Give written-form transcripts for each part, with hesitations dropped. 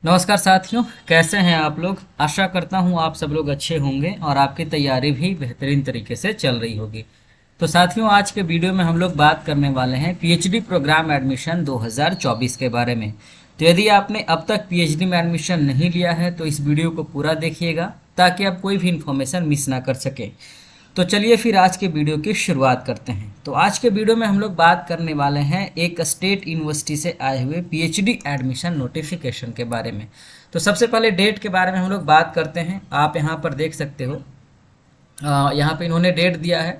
नमस्कार साथियों, कैसे हैं आप लोग। आशा करता हूं आप सब लोग अच्छे होंगे और आपकी तैयारी भी बेहतरीन तरीके से चल रही होगी। तो साथियों, आज के वीडियो में हम लोग बात करने वाले हैं पीएचडी प्रोग्राम एडमिशन 2024 के बारे में। तो यदि आपने अब तक पीएचडी में एडमिशन नहीं लिया है तो इस वीडियो को पूरा देखिएगा ताकि आप कोई भी इन्फॉर्मेशन मिस ना कर सकें। तो चलिए फिर आज के वीडियो की शुरुआत करते हैं। तो आज के वीडियो में हम लोग बात करने वाले हैं एक स्टेट यूनिवर्सिटी से आए हुए पीएचडी एडमिशन नोटिफिकेशन के बारे में। तो सबसे पहले डेट के बारे में हम लोग बात करते हैं। आप यहाँ पर देख सकते हो, यहाँ पे इन्होंने डेट दिया है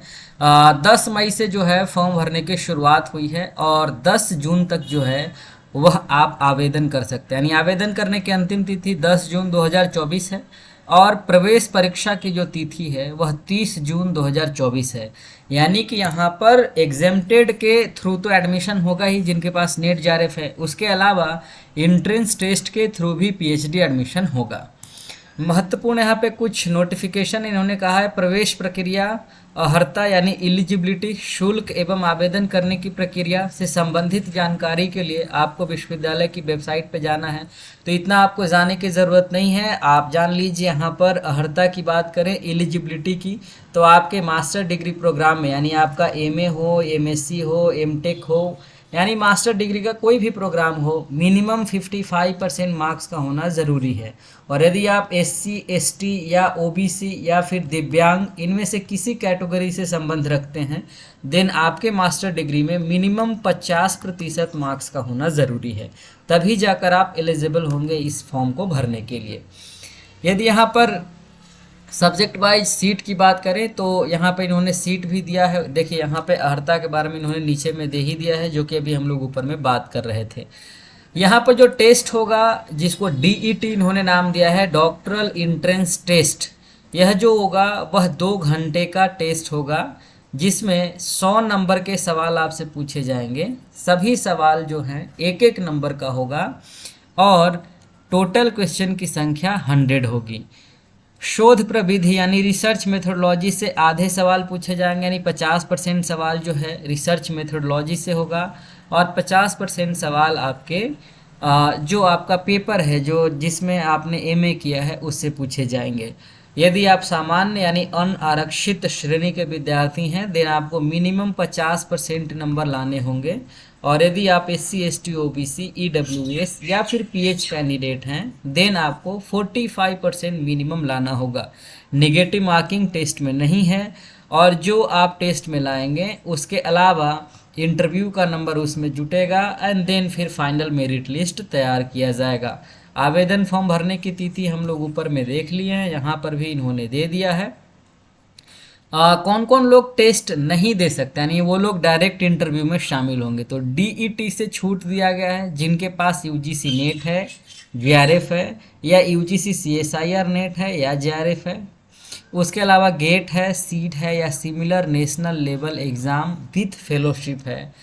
10 मई से जो है फॉर्म भरने की शुरुआत हुई है और 10 जून तक जो है वह आप आवेदन कर सकते हैं। यानी आवेदन करने की अंतिम तिथि 10 जून 2024 है और प्रवेश परीक्षा की जो तिथि है वह 30 जून 2024 है। यानी कि यहाँ पर एग्जेम्प्टेड के थ्रू तो एडमिशन होगा ही जिनके पास नेट जेआरएफ है, उसके अलावा एंट्रेंस टेस्ट के थ्रू भी पीएचडी एडमिशन होगा। महत्वपूर्ण यहाँ पे कुछ नोटिफिकेशन इन्होंने कहा है। प्रवेश प्रक्रिया, अर्हता यानी एलिजिबिलिटी, शुल्क एवं आवेदन करने की प्रक्रिया से संबंधित जानकारी के लिए आपको विश्वविद्यालय की वेबसाइट पर जाना है। तो इतना आपको जाने की ज़रूरत नहीं है, आप जान लीजिए। यहाँ पर अर्हता की बात करें, एलिजिबिलिटी की, तो आपके मास्टर डिग्री प्रोग्राम में यानी आपका एमए हो, एमएससी हो, एमटेक हो, यानी मास्टर डिग्री का कोई भी प्रोग्राम हो, मिनिमम 55% मार्क्स का होना ज़रूरी है। और यदि आप एससी, एसटी या ओबीसी या फिर दिव्यांग इनमें से किसी कैटेगरी से संबंध रखते हैं, देन आपके मास्टर डिग्री में मिनिमम 50% मार्क्स का होना ज़रूरी है, तभी जाकर आप एलिजिबल होंगे इस फॉर्म को भरने के लिए। यदि यहाँ पर सब्जेक्ट वाइज सीट की बात करें तो यहाँ पे इन्होंने सीट भी दिया है। देखिए यहाँ पे अर्हता के बारे में इन्होंने नीचे में दे ही दिया है, जो कि अभी हम लोग ऊपर में बात कर रहे थे। यहाँ पर जो टेस्ट होगा जिसको डीईटी इन्होंने नाम दिया है, डॉक्टरल इंट्रेंस टेस्ट, यह जो होगा वह 2 घंटे का टेस्ट होगा जिसमें 100 नंबर के सवाल आपसे पूछे जाएंगे। सभी सवाल जो हैं 1-1 नंबर का होगा और टोटल क्वेश्चन की संख्या 100 होगी। शोध प्रविधि यानी रिसर्च मेथोडोलॉजी से आधे सवाल पूछे जाएंगे, यानी 50% सवाल जो है रिसर्च मेथोडोलॉजी से होगा और 50% सवाल आपके जो आपका पेपर है जो जिसमें आपने एमए किया है उससे पूछे जाएंगे। यदि आप सामान्य यानी अनारक्षित श्रेणी के विद्यार्थी हैं देन आपको मिनिमम 50% नंबर लाने होंगे। और यदि आप एससी, एसटी, ओबीसी, ईडब्ल्यूएस या फिर पीएच कैंडिडेट हैं देन आपको 45% मिनिमम लाना होगा। नेगेटिव मार्किंग टेस्ट में नहीं है और जो आप टेस्ट में लाएंगे उसके अलावा इंटरव्यू का नंबर उसमें जुटेगा एंड देन फिर फाइनल मेरिट लिस्ट तैयार किया जाएगा। आवेदन फॉर्म भरने की तिथि हम लोग ऊपर में देख लिए हैं, यहाँ पर भी इन्होंने दे दिया है। कौन कौन लोग टेस्ट नहीं दे सकते यानी वो लोग डायरेक्ट इंटरव्यू में शामिल होंगे। तो डीईटी से छूट दिया गया है जिनके पास यूजीसी नेट है, जेआरएफ है या यूजीसी सीएसआईआर नेट है या जेआरएफ है। उसके अलावा गेट है, सीट है या similar national level exam with fellowship है,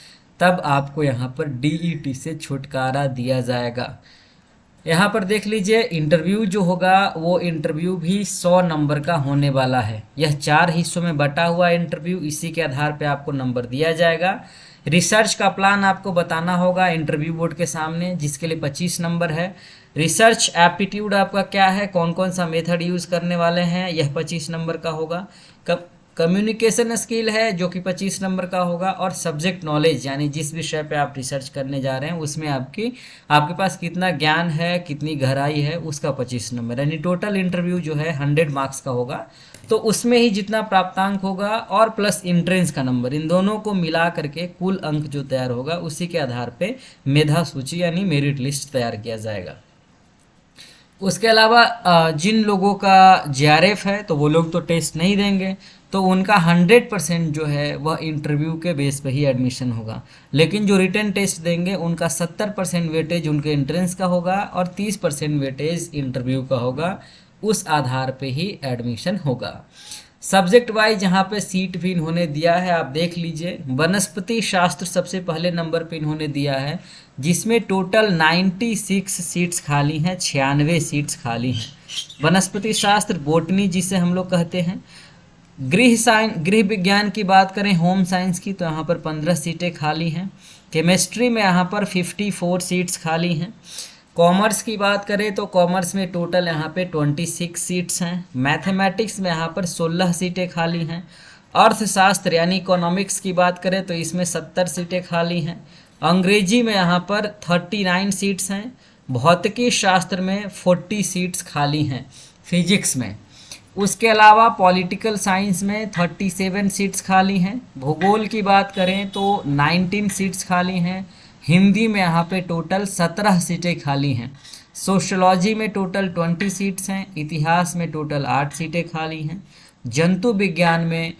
तब आपको यहाँ पर डीईटी से छुटकारा दिया जाएगा। यहाँ पर देख लीजिए, इंटरव्यू जो होगा वो इंटरव्यू भी 100 नंबर का होने वाला है। यह 4 हिस्सों में बटा हुआ इंटरव्यू, इसी के आधार पे आपको नंबर दिया जाएगा। रिसर्च का प्लान आपको बताना होगा इंटरव्यू बोर्ड के सामने, जिसके लिए 25 नंबर है। रिसर्च एप्टीट्यूड आपका क्या है, कौन कौन सा मेथड यूज़ करने वाले हैं, यह 25 नंबर का होगा। कम्युनिकेशन स्किल है जो कि 25 नंबर का होगा। और सब्जेक्ट नॉलेज यानी जिस विषय पे आप रिसर्च करने जा रहे हैं उसमें आपके पास कितना ज्ञान है, कितनी गहराई है, उसका 25 नंबर। यानी टोटल इंटरव्यू जो है 100 मार्क्स का होगा, तो उसमें ही जितना प्राप्तांक होगा और प्लस एंट्रेंस का नंबर, इन दोनों को मिला करके कुल अंक जो तैयार होगा उसी के आधार पे मेधा सूची यानी मेरिट लिस्ट तैयार किया जाएगा। उसके अलावा जिन लोगों का जेआरएफ है तो वो लोग तो टेस्ट नहीं देंगे, तो उनका 100% जो है वह इंटरव्यू के बेस पे ही एडमिशन होगा। लेकिन जो रिटन टेस्ट देंगे उनका 70% वेटेज उनके एंट्रेंस का होगा और 30% वेटेज इंटरव्यू का होगा, उस आधार पे ही एडमिशन होगा। सब्जेक्ट वाइज यहाँ पे सीट भी इन्होंने दिया है, आप देख लीजिए। वनस्पति शास्त्र सबसे पहले नंबर पे इन्होंने दिया है जिसमें टोटल 96 सीट्स खाली हैं, 96 सीट्स खाली हैं। वनस्पति शास्त्र बोटनी जिसे हम लोग कहते हैं। गृह विज्ञान की बात करें, होम साइंस की, तो यहाँ पर 15 सीटें खाली हैं। केमिस्ट्री में यहाँ पर 54 सीट्स खाली हैं। कॉमर्स की बात करें तो कॉमर्स में टोटल यहाँ पे 26 सीट्स हैं। मैथमेटिक्स में यहाँ पर 16 सीटें खाली हैं। अर्थशास्त्र यानी इकोनॉमिक्स की बात करें तो इसमें 70 सीटें खाली हैं। अंग्रेजी में यहाँ पर 39 सीट्स हैं। भौतिकी शास्त्र में 40 सीट्स खाली हैं। फिजिक्स में, उसके अलावा पॉलिटिकल साइंस में 37 सीट्स खाली हैं। भूगोल की बात करें तो 19 सीट्स खाली हैं। हिंदी में यहाँ पे टोटल 17 सीटें खाली हैं। सोशलॉजी में टोटल 20 सीट्स हैं। इतिहास में टोटल 8 सीटें खाली हैं। जंतु विज्ञान में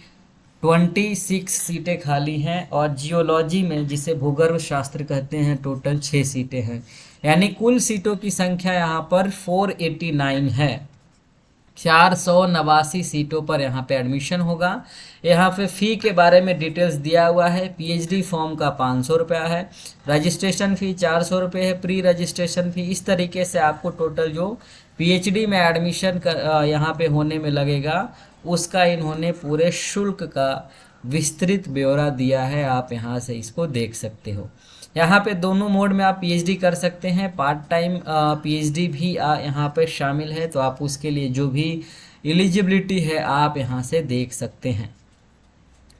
26 सीटें खाली हैं। और जियोलॉजी में, जिसे भूगर्भ शास्त्र कहते हैं, टोटल 6 सीटें हैं। यानी कुल सीटों की संख्या यहाँ पर 489 है। 489 सीटों पर यहाँ पे एडमिशन होगा। यहाँ पे फ़ी के बारे में डिटेल्स दिया हुआ है। पीएचडी फॉर्म का 500 रुपया है। रजिस्ट्रेशन फ़ी 400 रुपये है। प्री रजिस्ट्रेशन फ़ी, इस तरीके से आपको टोटल जो पीएचडी में एडमिशन यहाँ पे होने में लगेगा उसका इन्होंने पूरे शुल्क का विस्तृत ब्यौरा दिया है। आप यहाँ से इसको देख सकते हो। यहाँ पे दोनों मोड में आप पीएचडी कर सकते हैं। पार्ट टाइम पीएचडी भी यहाँ पे शामिल है, तो आप उसके लिए जो भी एलिजिबिलिटी है आप यहाँ से देख सकते हैं।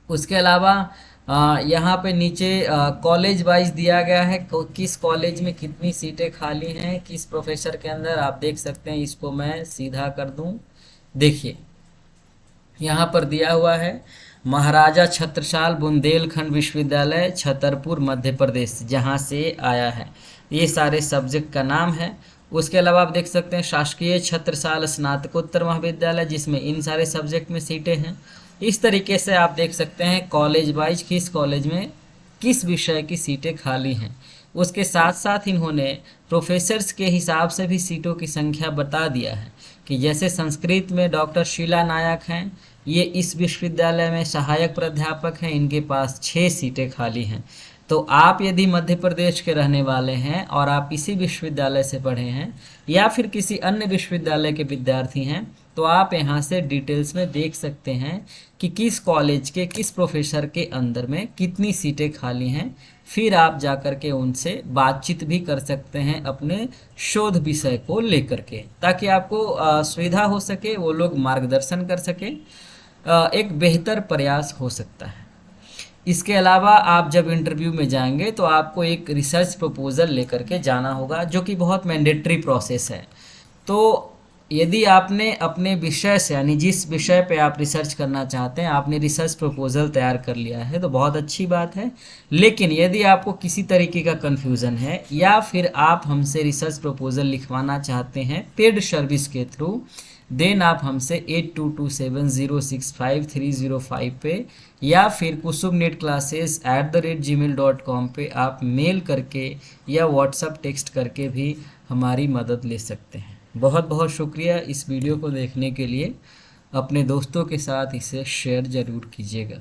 उसके अलावा यहाँ पे नीचे कॉलेज वाइज दिया गया है, किस कॉलेज में कितनी सीटें खाली हैं, किस प्रोफेसर के अंदर, आप देख सकते हैं। इसको मैं सीधा कर दूँ, देखिए यहाँ पर दिया हुआ है महाराजा छत्रसाल बुंदेलखंड विश्वविद्यालय छतरपुर मध्य प्रदेश, जहाँ से आया है। ये सारे सब्जेक्ट का नाम है। उसके अलावा आप देख सकते हैं शासकीय छत्रसाल स्नातकोत्तर महाविद्यालय, जिसमें इन सारे सब्जेक्ट में सीटें हैं। इस तरीके से आप देख सकते हैं कॉलेज वाइज किस कॉलेज में किस विषय की सीटें खाली हैं। उसके साथ साथ इन्होंने प्रोफेसर्स के हिसाब से भी सीटों की संख्या बता दिया है कि जैसे संस्कृत में डॉक्टर शीला नायक हैं, ये इस विश्वविद्यालय में सहायक प्राध्यापक हैं, इनके पास 6 सीटें खाली हैं। तो आप यदि मध्य प्रदेश के रहने वाले हैं और आप इसी विश्वविद्यालय से पढ़े हैं या फिर किसी अन्य विश्वविद्यालय के विद्यार्थी हैं, तो आप यहाँ से डिटेल्स में देख सकते हैं कि किस कॉलेज के किस प्रोफेसर के अंदर में कितनी सीटें खाली हैं। फिर आप जाकर के उनसे बातचीत भी कर सकते हैं अपने शोध विषय को लेकर के, ताकि आपको सुविधा हो सके, वो लोग मार्गदर्शन कर सके, एक बेहतर प्रयास हो सकता है। इसके अलावा आप जब इंटरव्यू में जाएंगे तो आपको एक रिसर्च प्रपोजल लेकर के जाना होगा, जो कि बहुत मैंडेटरी प्रोसेस है। तो यदि आपने अपने विषय से, यानी जिस विषय पे आप रिसर्च करना चाहते हैं, आपने रिसर्च प्रपोजल तैयार कर लिया है तो बहुत अच्छी बात है। लेकिन यदि आपको किसी तरीके का कन्फ्यूज़न है या फिर आप हमसे रिसर्च प्रपोजल लिखवाना चाहते हैं पेड सर्विस के थ्रू, देन आप हमसे 8227065305 पे या फिर kusumnetclasses@gmail.com पे आप मेल करके या व्हाट्सअप टेक्स्ट करके भी हमारी मदद ले सकते हैं। बहुत बहुत शुक्रिया इस वीडियो को देखने के लिए। अपने दोस्तों के साथ इसे शेयर ज़रूर कीजिएगा।